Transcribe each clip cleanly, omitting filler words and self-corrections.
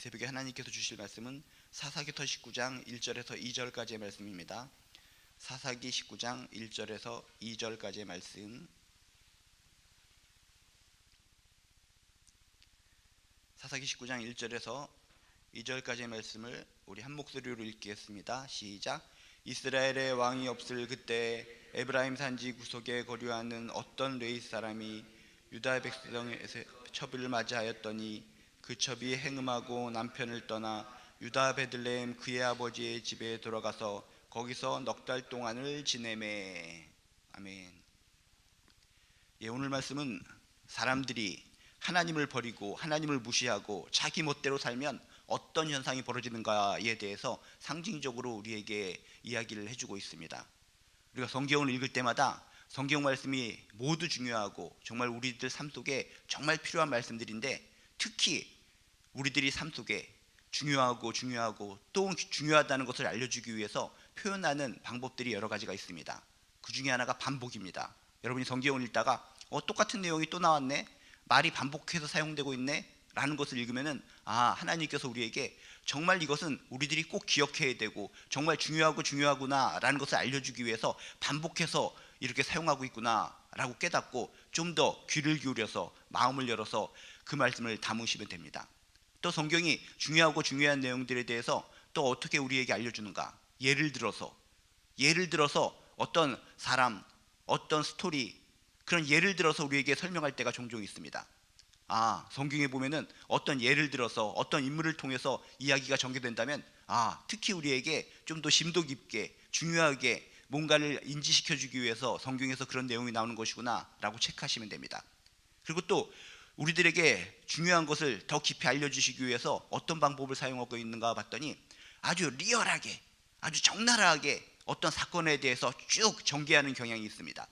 새벽에 하나님께서 주실 말씀은 사사기서 19장 1절에서 2절까지의 말씀입니다. 사사기 19장 1절에서 2절까지의 말씀. 사사기 19장 1절에서 2절까지의 말씀을 우리 한 목소리로 읽겠습니다. 시작. 이스라엘의 왕이 없을 그때 에브라임 산지 구석에 거류하는 어떤 레위 사람이 유다 백성에서 첩을 맞이하였더니 그 첩이 행음하고 남편을 떠나 유다 베들레헴 그의 아버지의 집에 돌아가서 거기서 넉 달 동안을 지내매. 아멘. 오늘 말씀은 사람들이 하나님을 버리고 하나님을 무시하고 자기 멋대로 살면 어떤 현상이 벌어지는가에 대해서 상징적으로 우리에게 이야기를 해주고 있습니다. 우리가 성경을 읽을 때마다 성경 말씀이 모두 중요하고 정말 우리들 삶 속에 정말 필요한 말씀들인데, 특히 우리들이 삶 속에 중요하고 또 중요하다는 것을 알려주기 위해서 표현하는 방법들이 여러 가지가 있습니다. 그 중에 하나가 반복입니다. 여러분이 성경을 읽다가 똑같은 내용이 또 나왔네, 말이 반복해서 사용되고 있네 라는 것을 읽으면은 하나님께서 우리에게 정말 이것은 우리들이 꼭 기억해야 되고 정말 중요하구나 라는 것을 알려주기 위해서 반복해서 이렇게 사용하고 있구나 라고 깨닫고 좀 더 귀를 기울여서 마음을 열어서 그 말씀을 담으시면 됩니다. 또 성경이 중요한 내용들에 대해서 또 어떻게 우리에게 알려주는가, 예를 들어서 어떤 사람, 어떤 스토리, 그런 예를 들어서 우리에게 설명할 때가 종종 있습니다. 성경에 보면은 어떤 예를 들어서 어떤 인물을 통해서 이야기가 전개된다면 특히 우리에게 좀 더 심도 깊게 중요하게 뭔가를 인지시켜주기 위해서 성경에서 그런 내용이 나오는 것이구나 라고 체크하시면 됩니다. 그리고 또 우리들에게 중요한 것을 더 깊이 알려주시기 위해서 어떤 방법을 사용하고 있는가 봤더니 아주 리얼하게, 아주 적나라하게 어떤 사건에 대해서 쭉 전개하는 경향이 있습니다.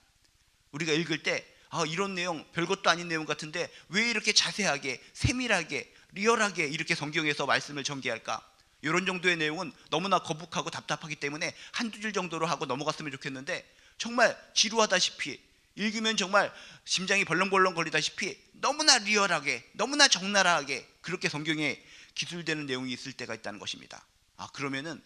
우리가 읽을 때 이런 내용 별것도 아닌 내용 같은데 왜 이렇게 자세하게, 세밀하게, 리얼하게 이렇게 성경에서 말씀을 전개할까? 이런 정도의 내용은 너무나 거북하고 답답하기 때문에 한두 줄 정도로 하고 넘어갔으면 좋겠는데, 정말 지루하다시피 읽으면 정말 심장이 벌렁벌렁 거리다시피 너무나 리얼하게, 너무나 적나라하게 그렇게 성경에 기술되는 내용이 있을 때가 있다는 것입니다. 그러면은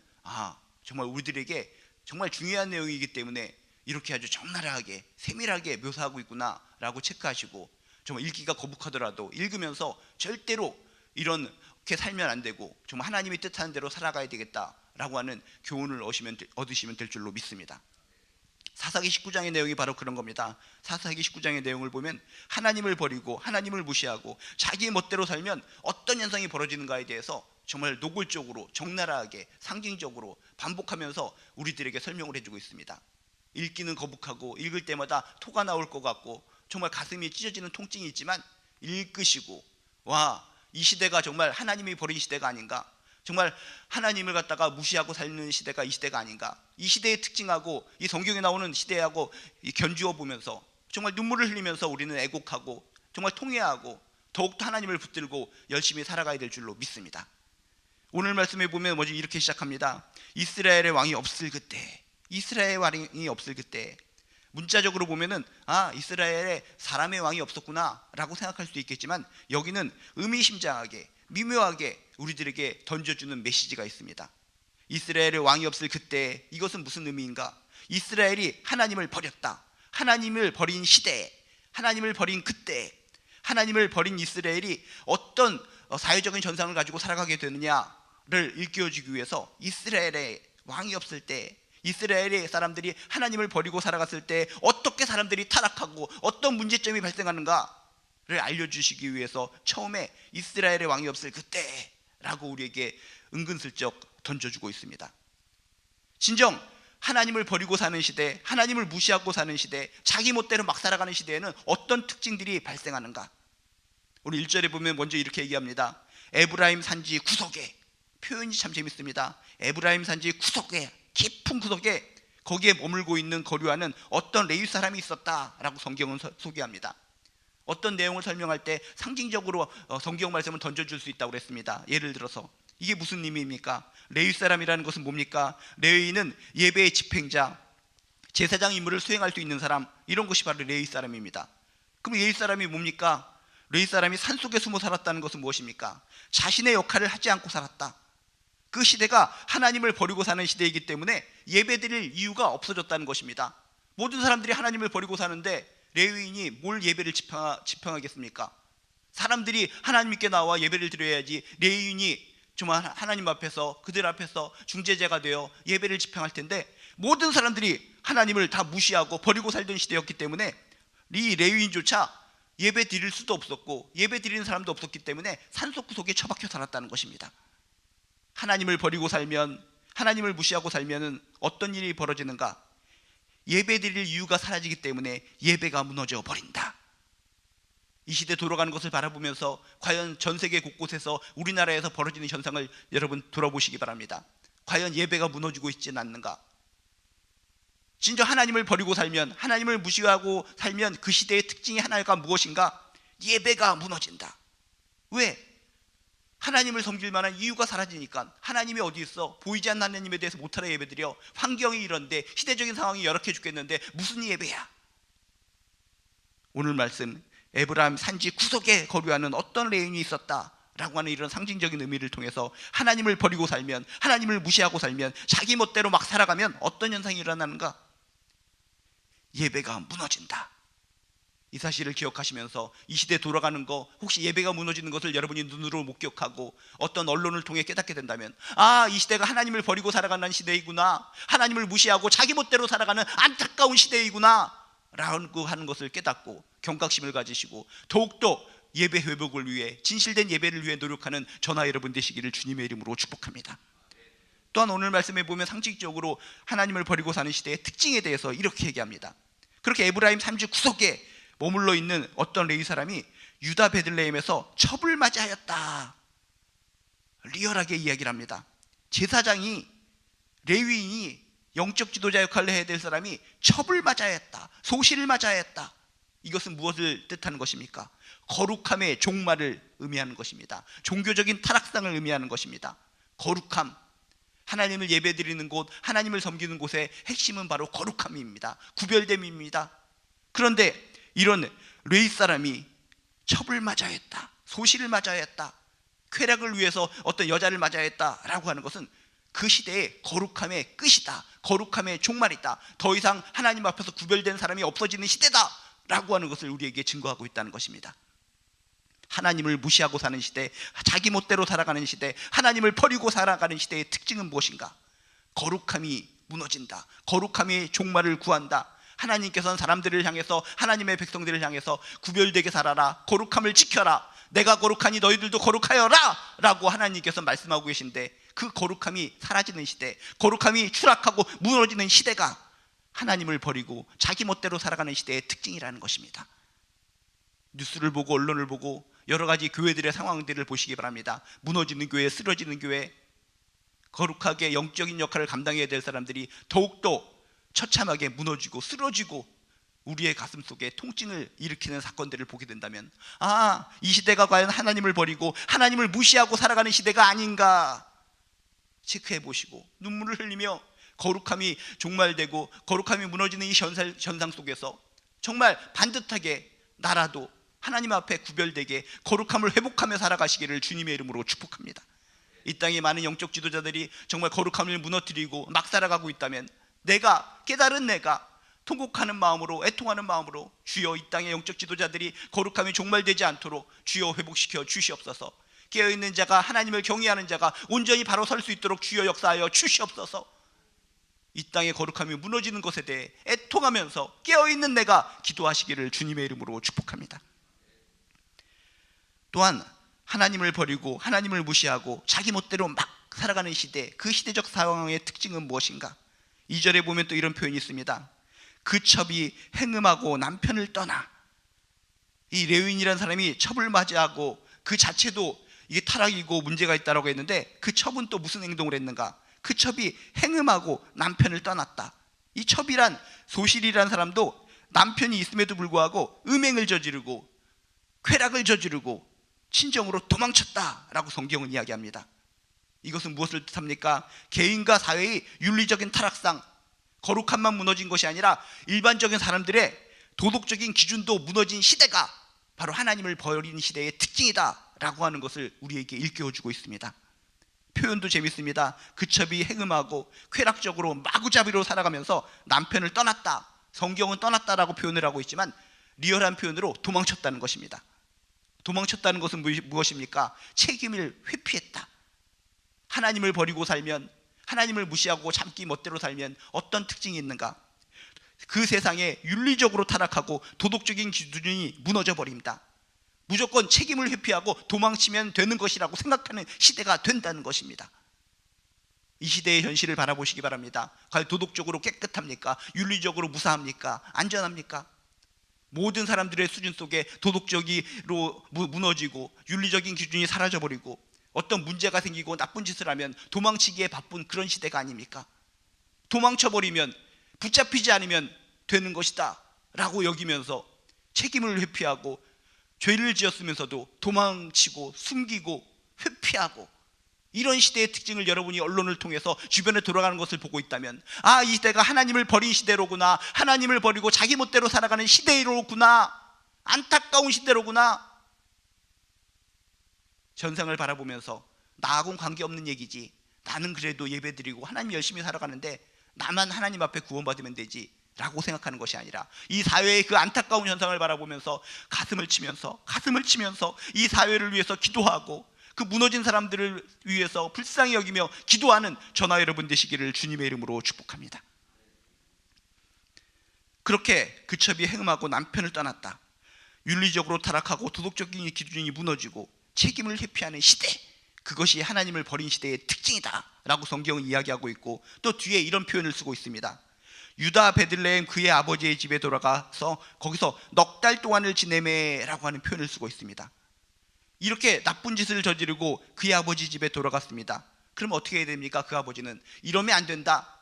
정말 우리들에게 정말 중요한 내용이기 때문에 이렇게 아주 적나라하게 세밀하게 묘사하고 있구나 라고 체크하시고, 정말 읽기가 거북하더라도 읽으면서 절대로 이렇게 살면 안 되고 정말 하나님이 뜻하는 대로 살아가야 되겠다라고 하는 교훈을 얻으시면 될 줄로 믿습니다. 사사기 19장의 내용이 바로 그런 겁니다. 사사기 19장의 내용을 보면 하나님을 버리고 하나님을 무시하고 자기 멋대로 살면 어떤 현상이 벌어지는가에 대해서 정말 노골적으로, 적나라하게, 상징적으로 반복하면서 우리들에게 설명을 해주고 있습니다. 읽기는 거북하고 읽을 때마다 토가 나올 것 같고 정말 가슴이 찢어지는 통증이 있지만 읽으시고 이 시대가 정말 하나님이 버린 시대가 아닌가, 정말 하나님을 갖다가 무시하고 사는 시대가 이 시대가 아닌가, 이 시대의 특징하고 이 성경에 나오는 시대하고 견주어 보면서 정말 눈물을 흘리면서 우리는 애곡하고 정말 통회하고 더욱더 하나님을 붙들고 열심히 살아가야 될 줄로 믿습니다. 오늘 말씀에 보면 먼저 이렇게 시작합니다. 이스라엘의 왕이 없을 그때, 이스라엘의 왕이 없을 그때. 문자적으로 보면은 이스라엘에 사람의 왕이 없었구나 라고 생각할 수도 있겠지만, 여기는 의미심장하게 미묘하게 우리들에게 던져주는 메시지가 있습니다. 이스라엘의 왕이 없을 그때, 이것은 무슨 의미인가? 이스라엘이 하나님을 버렸다, 하나님을 버린 시대에, 하나님을 버린 그때, 하나님을 버린 이스라엘이 어떤 사회적인 전상을 가지고 살아가게 되느냐를 일깨워주기 위해서 이스라엘의 왕이 없을 때, 이스라엘의 사람들이 하나님을 버리고 살아갔을 때 어떻게 사람들이 타락하고 어떤 문제점이 발생하는가를 알려주시기 위해서 처음에 이스라엘의 왕이 없을 그때라고 우리에게 은근슬쩍 던져주고 있습니다. 진정 하나님을 버리고 사는 시대, 하나님을 무시하고 사는 시대, 자기 멋대로 막 살아가는 시대에는 어떤 특징들이 발생하는가? 오늘 1절에 보면 먼저 이렇게 얘기합니다. 에브라임 산지 구석에. 표현이 참 재밌습니다. 에브라임 산지 구석에, 깊은 구석에 거기에 머물고 있는 거류하는 어떤 레위 사람이 있었다라고 성경은 소개합니다. 어떤 내용을 설명할 때 상징적으로 성경 말씀을 던져줄 수 있다고 그랬습니다. 예를 들어서 이게 무슨 의미입니까? 레위 사람이라는 것은 뭡니까? 레위는 예배의 집행자, 제사장 임무를 수행할 수 있는 사람, 이런 것이 바로 레위 사람입니다. 그럼 레위 사람이 뭡니까? 레위 사람이 산속에 숨어 살았다는 것은 무엇입니까? 자신의 역할을 하지 않고 살았다. 그 시대가 하나님을 버리고 사는 시대이기 때문에 예배드릴 이유가 없어졌다는 것입니다. 모든 사람들이 하나님을 버리고 사는데 레위인이 뭘 예배를 집행하겠습니까? 사람들이 하나님께 나와 예배를 드려야지 레위인이 정말 하나님 앞에서, 그들 앞에서 중재자가 되어 예배를 집행할 텐데, 모든 사람들이 하나님을 다 무시하고 버리고 살던 시대였기 때문에 이 레위인조차 예배 드릴 수도 없었고 예배 드리는 사람도 없었기 때문에 산속구석에 처박혀 살았다는 것입니다. 하나님을 버리고 살면, 하나님을 무시하고 살면 어떤 일이 벌어지는가? 예배 드릴 이유가 사라지기 때문에 예배가 무너져 버린다. 이 시대 돌아가는 것을 바라보면서 과연 전 세계 곳곳에서 우리나라에서 벌어지는 현상을 여러분 돌아보시기 바랍니다. 과연 예배가 무너지고 있지는 않는가? 진짜 하나님을 버리고 살면, 하나님을 무시하고 살면 그 시대의 특징이 하나가 무엇인가? 예배가 무너진다. 왜? 하나님을 섬길 만한 이유가 사라지니까. 하나님이 어디 있어? 보이지 않는 하나님에 대해서 못하러 예배드려. 환경이 이런데, 시대적인 상황이 열악해 죽겠는데 무슨 예배야? 오늘 말씀, 에브라임 산지 구석에 거류하는 어떤 레인이 있었다 라고 하는 이런 상징적인 의미를 통해서 하나님을 버리고 살면, 하나님을 무시하고 살면, 자기 멋대로 막 살아가면 어떤 현상이 일어나는가? 예배가 무너진다. 이 사실을 기억하시면서 이 시대 돌아가는 거, 혹시 예배가 무너지는 것을 여러분이 눈으로 목격하고 어떤 언론을 통해 깨닫게 된다면, 아, 이 시대가 하나님을 버리고 살아가는 시대이구나, 하나님을 무시하고 자기 멋대로 살아가는 안타까운 시대이구나 라고 하는 것을 깨닫고 경각심을 가지시고 더욱더 예배 회복을 위해, 진실된 예배를 위해 노력하는 저나 여러분 되시기를 주님의 이름으로 축복합니다. 또한 오늘 말씀에 보면 상징적으로 하나님을 버리고 사는 시대의 특징에 대해서 이렇게 얘기합니다. 그렇게 에브라임 산지 구석에 머물러 있는 어떤 레위 사람이 유다 베들레헴에서 첩을 맞이하였다. 리얼하게 이야기를 합니다. 제사장이, 레위인이, 영적 지도자 역할을 해야 될 사람이 첩을 맞아야 했다, 소실을 맞아야 했다. 이것은 무엇을 뜻하는 것입니까? 거룩함의 종말을 의미하는 것입니다. 종교적인 타락상을 의미하는 것입니다. 거룩함, 하나님을 예배드리는 곳, 하나님을 섬기는 곳의 핵심은 바로 거룩함입니다. 구별됨입니다. 그런데 이런 레위 사람이 첩을 맞아야 했다, 소실을 맞아야 했다, 쾌락을 위해서 어떤 여자를 맞아야 했다라고 하는 것은 그 시대의 거룩함의 끝이다, 거룩함의 종말이다, 더 이상 하나님 앞에서 구별된 사람이 없어지는 시대다 라고 하는 것을 우리에게 증거하고 있다는 것입니다. 하나님을 무시하고 사는 시대, 자기 멋대로 살아가는 시대, 하나님을 버리고 살아가는 시대의 특징은 무엇인가? 거룩함이 무너진다, 거룩함의 종말을 구한다. 하나님께서는 사람들을 향해서, 하나님의 백성들을 향해서 구별되게 살아라, 거룩함을 지켜라, 내가 거룩하니 너희들도 거룩하여라 라고 하나님께서 말씀하고 계신데, 그 거룩함이 사라지는 시대, 거룩함이 추락하고 무너지는 시대가 하나님을 버리고 자기 멋대로 살아가는 시대의 특징이라는 것입니다. 뉴스를 보고 언론을 보고 여러 가지 교회들의 상황들을 보시기 바랍니다. 무너지는 교회, 쓰러지는 교회, 거룩하게 영적인 역할을 감당해야 될 사람들이 더욱더 처참하게 무너지고 쓰러지고 우리의 가슴 속에 통증을 일으키는 사건들을 보게 된다면, 아, 이 시대가 과연 하나님을 버리고 하나님을 무시하고 살아가는 시대가 아닌가 체크해 보시고 눈물을 흘리며 거룩함이 종말되고 거룩함이 무너지는 이 현상 속에서 정말 반듯하게 나라도 하나님 앞에 구별되게 거룩함을 회복하며 살아가시기를 주님의 이름으로 축복합니다. 이 땅에 많은 영적 지도자들이 정말 거룩함을 무너뜨리고 막 살아가고 있다면, 내가, 깨달은 내가 통곡하는 마음으로, 애통하는 마음으로, 주여 이 땅의 영적 지도자들이 거룩함이 종말되지 않도록 주여 회복시켜 주시옵소서. 깨어있는 자가, 하나님을 경외하는 자가 온전히 바로 설 수 있도록 주여 역사하여 주시옵소서. 이 땅의 거룩함이 무너지는 것에 대해 애통하면서 깨어있는 내가 기도하시기를 주님의 이름으로 축복합니다. 또한 하나님을 버리고 하나님을 무시하고 자기 멋대로 막 살아가는 시대, 그 시대적 상황의 특징은 무엇인가? 2절에 보면 또 이런 표현이 있습니다. 그 첩이 행음하고 남편을 떠나. 이 레위인이라는 사람이 첩을 맞이하고 그 자체도 이게 타락이고 문제가 있다고 했는데, 그 첩은 또 무슨 행동을 했는가? 그 첩이 행음하고 남편을 떠났다. 이 첩이란, 소실이란 사람도 남편이 있음에도 불구하고 음행을 저지르고 쾌락을 저지르고 친정으로 도망쳤다라고 성경은 이야기합니다. 이것은 무엇을 뜻합니까? 개인과 사회의 윤리적인 타락상, 거룩함만 무너진 것이 아니라 일반적인 사람들의 도덕적인 기준도 무너진 시대가 바로 하나님을 버린 시대의 특징이다라고 하는 것을 우리에게 일깨워주고 있습니다. 표현도 재밌습니다. 그첩이 행음하고 쾌락적으로 마구잡이로 살아가면서 남편을 떠났다, 성경은 떠났다라고 표현을 하고 있지만 리얼한 표현으로 도망쳤다는 것입니다. 도망쳤다는 것은 무엇입니까? 책임을 회피했다. 하나님을 버리고 살면, 하나님을 무시하고 자기 멋대로 살면 어떤 특징이 있는가? 그 세상에 윤리적으로 타락하고 도덕적인 기준이 무너져 버립니다. 무조건 책임을 회피하고 도망치면 되는 것이라고 생각하는 시대가 된다는 것입니다. 이 시대의 현실을 바라보시기 바랍니다. 과연 도덕적으로 깨끗합니까? 윤리적으로 무사합니까? 안전합니까? 모든 사람들의 수준 속에 도덕적으로 무너지고 윤리적인 기준이 사라져버리고 어떤 문제가 생기고 나쁜 짓을 하면 도망치기에 바쁜 그런 시대가 아닙니까? 도망쳐버리면, 붙잡히지 않으면 되는 것이다 라고 여기면서 책임을 회피하고 죄를 지었으면서도 도망치고 숨기고 회피하고, 이런 시대의 특징을 여러분이 언론을 통해서 주변에 돌아가는 것을 보고 있다면, 아, 이 시대가 하나님을 버린 시대로구나, 하나님을 버리고 자기 멋대로 살아가는 시대로구나, 안타까운 시대로구나. 전생을 바라보면서 나하고는 관계없는 얘기지, 나는 그래도 예배드리고 하나님 열심히 살아가는데 나만 하나님 앞에 구원받으면 되지 라고 생각하는 것이 아니라, 이 사회의 그 안타까운 현상을 바라보면서 가슴을 치면서 이 사회를 위해서 기도하고 그 무너진 사람들을 위해서 불쌍히 여기며 기도하는 저나 여러분 되시기를 주님의 이름으로 축복합니다. 그렇게 그첩이 행음하고 남편을 떠났다. 윤리적으로 타락하고 도덕적인 기준이 무너지고 책임을 회피하는 시대, 그것이 하나님을 버린 시대의 특징이다 라고 성경은 이야기하고 있고, 또 뒤에 이런 표현을 쓰고 있습니다. 유다 베들레헴 그의 아버지의 집에 돌아가서 거기서 넉 달 동안을 지내매 라고 하는 표현을 쓰고 있습니다. 이렇게 나쁜 짓을 저지르고 그의 아버지 집에 돌아갔습니다. 그럼 어떻게 해야 됩니까? 그 아버지는 이러면 안 된다,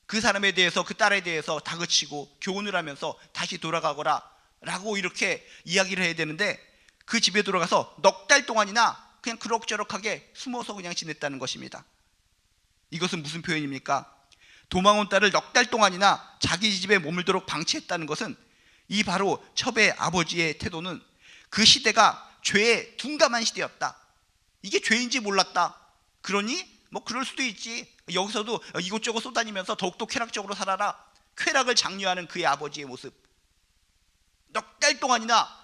그 사람에 대해서, 그 딸에 대해서 다그치고 교훈을 하면서 다시 돌아가거라 라고 이렇게 이야기를 해야 되는데, 그 집에 돌아가서 넉 달 동안이나 그냥 그럭저럭하게 숨어서 그냥 지냈다는 것입니다. 이것은 무슨 표현입니까? 도망 온 딸을 넉 달 동안이나 자기 집에 머물도록 방치했다는 것은, 이 바로 첩의 아버지의 태도는 그 시대가 죄에 둔감한 시대였다. 이게 죄인지 몰랐다. 그러니 뭐 그럴 수도 있지, 여기서도 이곳저곳 쏘다니면서 더욱더 쾌락적으로 살아라, 쾌락을 장려하는 그의 아버지의 모습. 넉 달 동안이나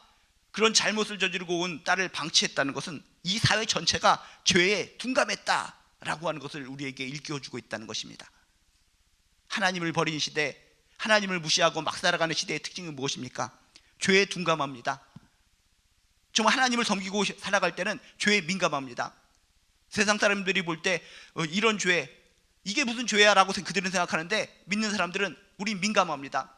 그런 잘못을 저지르고 온 딸을 방치했다는 것은 이 사회 전체가 죄에 둔감했다라고 하는 것을 우리에게 일깨워주고 있다는 것입니다. 하나님을 버린 시대, 하나님을 무시하고 막 살아가는 시대의 특징은 무엇입니까? 죄에 둔감합니다. 정말 하나님을 섬기고 살아갈 때는 죄에 민감합니다. 세상 사람들이 볼 때 이런 죄, 이게 무슨 죄야 라고 그들은 생각하는데, 믿는 사람들은 우린 민감합니다.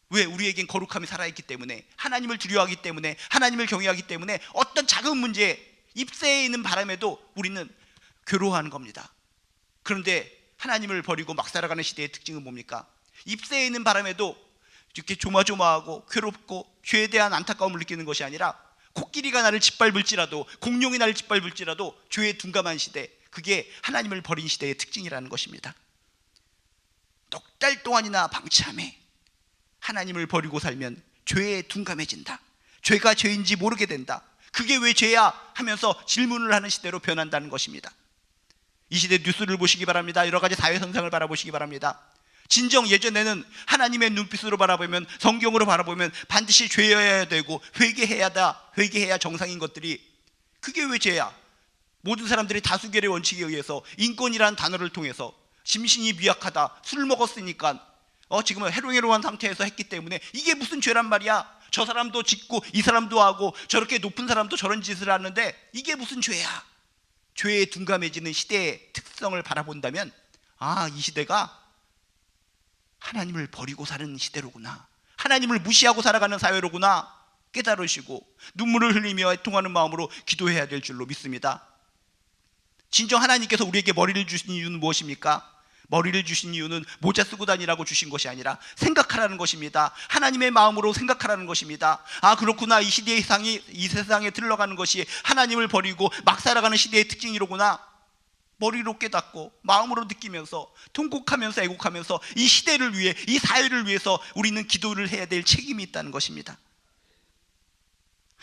왜? 우리에겐 거룩함이 살아있기 때문에, 하나님을 두려워하기 때문에, 하나님을 경외하기 때문에 어떤 작은 문제에 입새에 있는 바람에도 우리는 괴로워하는 겁니다. 그런데 하나님을 버리고 막 살아가는 시대의 특징은 뭡니까? 입새에 있는 바람에도 이렇게 조마조마하고 괴롭고 죄에 대한 안타까움을 느끼는 것이 아니라, 코끼리가 나를 짓밟을지라도, 공룡이 나를 짓밟을지라도 죄에 둔감한 시대, 그게 하나님을 버린 시대의 특징이라는 것입니다. 넉 달 동안이나 방치함에 하나님을 버리고 살면 죄에 둔감해진다. 죄가 죄인지 모르게 된다. 그게 왜 죄야 하면서 질문을 하는 시대로 변한다는 것입니다. 이 시대 뉴스를 보시기 바랍니다. 여러 가지 사회 현상을 바라보시기 바랍니다. 진정 예전에는 하나님의 눈빛으로 바라보면, 성경으로 바라보면 반드시 죄여야 되고 회개해야 정상인 것들이, 그게 왜 죄야? 모든 사람들이 다수결의 원칙에 의해서 인권이라는 단어를 통해서 심신이 미약하다, 술 먹었으니까 지금은 해롱해롱한 상태에서 했기 때문에 이게 무슨 죄란 말이야, 저 사람도 짓고 이 사람도 하고 저렇게 높은 사람도 저런 짓을 하는데 이게 무슨 죄야? 죄에 둔감해지는 시대의 특성을 바라본다면, 아, 이 시대가 하나님을 버리고 사는 시대로구나, 하나님을 무시하고 살아가는 사회로구나 깨달으시고 눈물을 흘리며 애통하는 마음으로 기도해야 될 줄로 믿습니다. 진정 하나님께서 우리에게 머리를 주신 이유는 무엇입니까? 머리를 주신 이유는 모자 쓰고 다니라고 주신 것이 아니라 생각하라는 것입니다. 하나님의 마음으로 생각하라는 것입니다. 아, 그렇구나, 이 세상에 들러가는 것이 하나님을 버리고 막 살아가는 시대의 특징이로구나. 머리로 깨닫고 마음으로 느끼면서 통곡하면서 애곡하면서 이 시대를 위해, 이 사회를 위해서 우리는 기도를 해야 될 책임이 있다는 것입니다.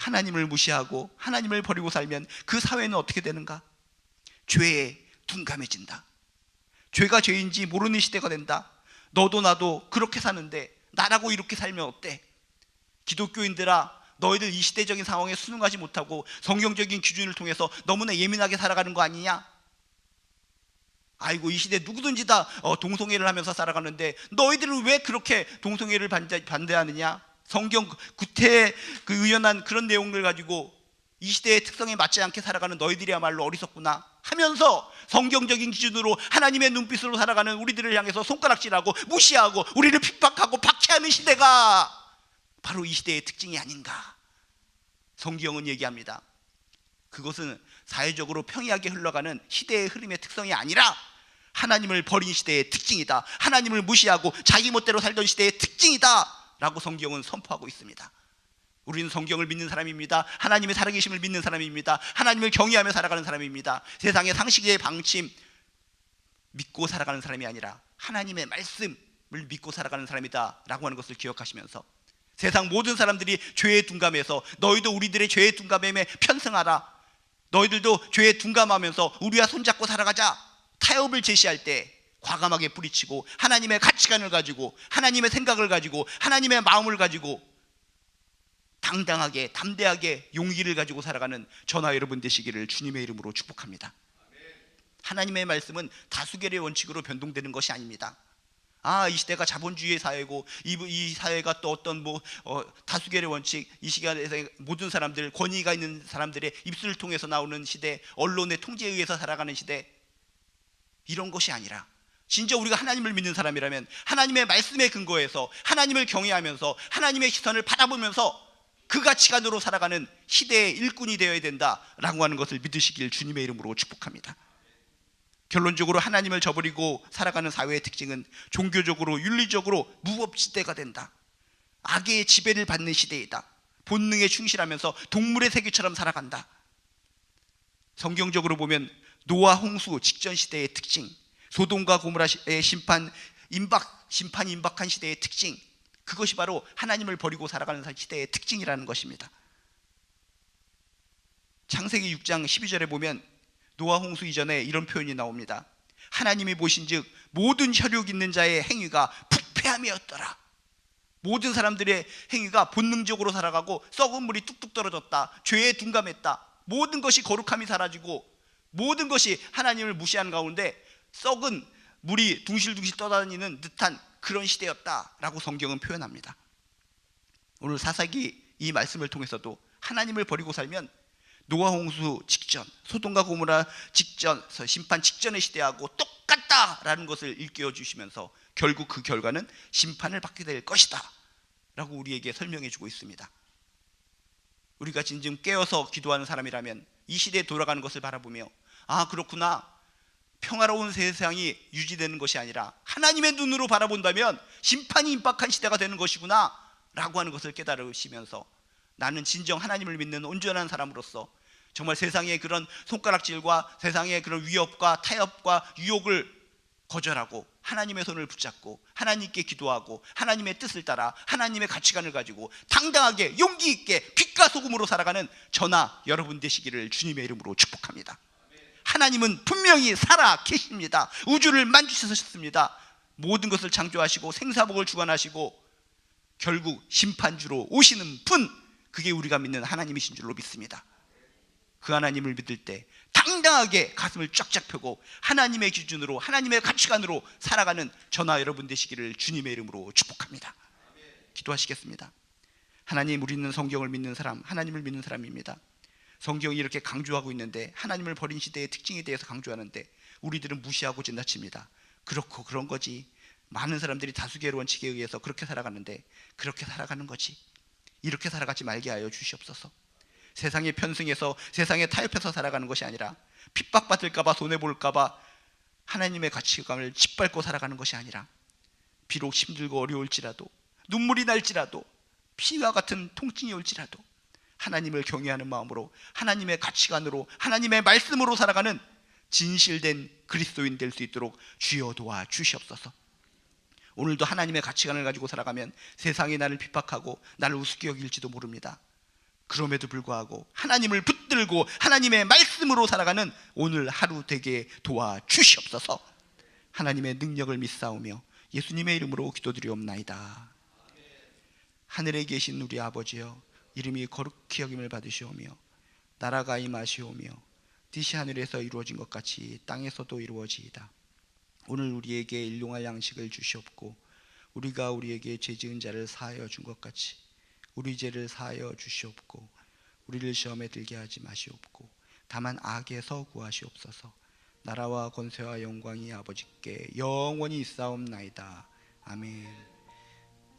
하나님을 무시하고 하나님을 버리고 살면 그 사회는 어떻게 되는가? 죄에 둔감해진다. 죄가 죄인지 모르는 시대가 된다. 너도 나도 그렇게 사는데 나라고 이렇게 살면 어때? 기독교인들아, 너희들 이 시대적인 상황에 순응하지 못하고 성경적인 기준을 통해서 너무나 예민하게 살아가는 거 아니냐? 아이고, 이 시대 누구든지 다 동성애를 하면서 살아가는데 너희들은 왜 그렇게 동성애를 반대하느냐? 성경 구태 그 의연한 그런 내용을 가지고 이 시대의 특성에 맞지 않게 살아가는 너희들이야말로 어리석구나 하면서 성경적인 기준으로 하나님의 눈빛으로 살아가는 우리들을 향해서 손가락질하고 무시하고 우리를 핍박하고 박해하는 시대가 바로 이 시대의 특징이 아닌가. 성경은 얘기합니다. 그것은 사회적으로 평이하게 흘러가는 시대의 흐름의 특성이 아니라 하나님을 버린 시대의 특징이다. 하나님을 무시하고 자기 멋대로 살던 시대의 특징이다 라고 성경은 선포하고 있습니다. 우리는 성경을 믿는 사람입니다. 하나님의 살아계심을 믿는 사람입니다. 하나님을 경외하며 살아가는 사람입니다. 세상의 상식의 방침 믿고 살아가는 사람이 아니라 하나님의 말씀을 믿고 살아가는 사람이다 라고 하는 것을 기억하시면서 세상 모든 사람들이 죄에 둔감해서 너희도 우리들의 죄에 둔감함에 편승하라. 너희들도 죄에 둔감하면서 우리와 손잡고 살아가자. 타협을 제시할 때 과감하게 뿌리치고 하나님의 가치관을 가지고 하나님의 생각을 가지고 하나님의 마음을 가지고 당당하게 담대하게 용기를 가지고 살아가는 저나 여러분 되시기를 주님의 이름으로 축복합니다. 하나님의 말씀은 다수결의 원칙으로 변동되는 것이 아닙니다. 이 시대가 자본주의의 사회고 이 사회가 또 어떤 다수결의 원칙, 이 시간에서 모든 사람들, 권위가 있는 사람들의 입술을 통해서 나오는 시대, 언론의 통제에 의해서 살아가는 시대, 이런 것이 아니라 진짜 우리가 하나님을 믿는 사람이라면 하나님의 말씀에 근거해서 하나님을 경외하면서 하나님의 시선을 바라보면서 그 가치관으로 살아가는 시대의 일꾼이 되어야 된다라고 하는 것을 믿으시길 주님의 이름으로 축복합니다. 결론적으로 하나님을 저버리고 살아가는 사회의 특징은 종교적으로 윤리적으로 무법시대가 된다. 악의 지배를 받는 시대이다. 본능에 충실하면서 동물의 세계처럼 살아간다. 성경적으로 보면 노아 홍수 직전 시대의 특징, 소돔과 고모라의 심판이 임박한 시대의 특징, 그것이 바로 하나님을 버리고 살아가는 시대의 특징이라는 것입니다. 창세기 6장 12절에 보면 노아 홍수 이전에 이런 표현이 나옵니다. 하나님이 보신즉 모든 혈육 있는 자의 행위가 부패함이었더라. 모든 사람들의 행위가 본능적으로 살아가고 썩은 물이 뚝뚝 떨어졌다. 죄에 둔감했다. 모든 것이 거룩함이 사라지고 모든 것이 하나님을 무시하는 가운데 썩은 물이 둥실둥실 떠다니는 듯한 그런 시대였다라고 성경은 표현합니다. 오늘 사사기 이 말씀을 통해서도 하나님을 버리고 살면 노아 홍수 직전, 소돔과 고모라 직전, 심판 직전의 시대하고 똑같다라는 것을 일깨워 주시면서 결국 그 결과는 심판을 받게 될 것이다 라고 우리에게 설명해 주고 있습니다. 우리가 진정 깨어서 기도하는 사람이라면 이 시대에 돌아가는 것을 바라보며 그렇구나, 평화로운 세상이 유지되는 것이 아니라 하나님의 눈으로 바라본다면 심판이 임박한 시대가 되는 것이구나 라고 하는 것을 깨달으시면서 나는 진정 하나님을 믿는 온전한 사람으로서 정말 세상의 그런 손가락질과 세상의 그런 위협과 타협과 유혹을 거절하고 하나님의 손을 붙잡고 하나님께 기도하고 하나님의 뜻을 따라 하나님의 가치관을 가지고 당당하게 용기 있게 빛과 소금으로 살아가는 저나 여러분 되시기를 주님의 이름으로 축복합니다. 하나님은 분명히 살아 계십니다. 우주를 만주셨습니다. 모든 것을 창조하시고 생사복을 주관하시고 결국 심판주로 오시는 분, 그게 우리가 믿는 하나님이신 줄로 믿습니다. 그 하나님을 믿을 때 당당하게 가슴을 쫙쫙 펴고 하나님의 기준으로 하나님의 가치관으로 살아가는 저나 여러분 되시기를 주님의 이름으로 축복합니다. 기도하시겠습니다. 하나님, 우리는 성경을 믿는 사람, 하나님을 믿는 사람입니다. 성경이 이렇게 강조하고 있는데 하나님을 버린 시대의 특징에 대해서 강조하는데 우리들은 무시하고 지나칩니다. 그렇고 그런 거지. 많은 사람들이 다수결 원칙에 의해서 그렇게 살아가는데 그렇게 살아가는 거지. 이렇게 살아가지 말게 하여 주시옵소서. 세상에 편승해서 세상에 타협해서 살아가는 것이 아니라 핍박받을까봐 손해볼까봐 하나님의 가치관을 짓밟고 살아가는 것이 아니라 비록 힘들고 어려울지라도 눈물이 날지라도 피와 같은 통증이 올지라도 하나님을 경외하는 마음으로 하나님의 가치관으로 하나님의 말씀으로 살아가는 진실된 그리스도인 될 수 있도록 주여 도와 주시옵소서. 오늘도 하나님의 가치관을 가지고 살아가면 세상이 나를 핍박하고 나를 우습게 여길지도 모릅니다. 그럼에도 불구하고 하나님을 붙들고 하나님의 말씀으로 살아가는 오늘 하루 되게 도와주시옵소서. 하나님의 능력을 믿사오며 예수님의 이름으로 기도드리옵나이다. 하늘에 계신 우리 아버지여, 이름이 거룩히 여김을 받으시오며 나라가 임하시오며 뜻이 하늘에서 이루어진 것 같이 땅에서도 이루어지이다. 오늘 우리에게 일용할 양식을 주시옵고 우리가 우리에게 죄 지은 자를 사하여 준 것 같이 우리 죄를 사하여 주시옵고 우리를 시험에 들게 하지 마시옵고 다만 악에서 구하시옵소서. 나라와 권세와 영광이 아버지께 영원히 있사옵나이다. 아멘.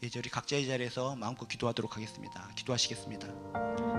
예절이 각자의 자리에서 마음껏 기도하도록 하겠습니다. 기도하시겠습니다.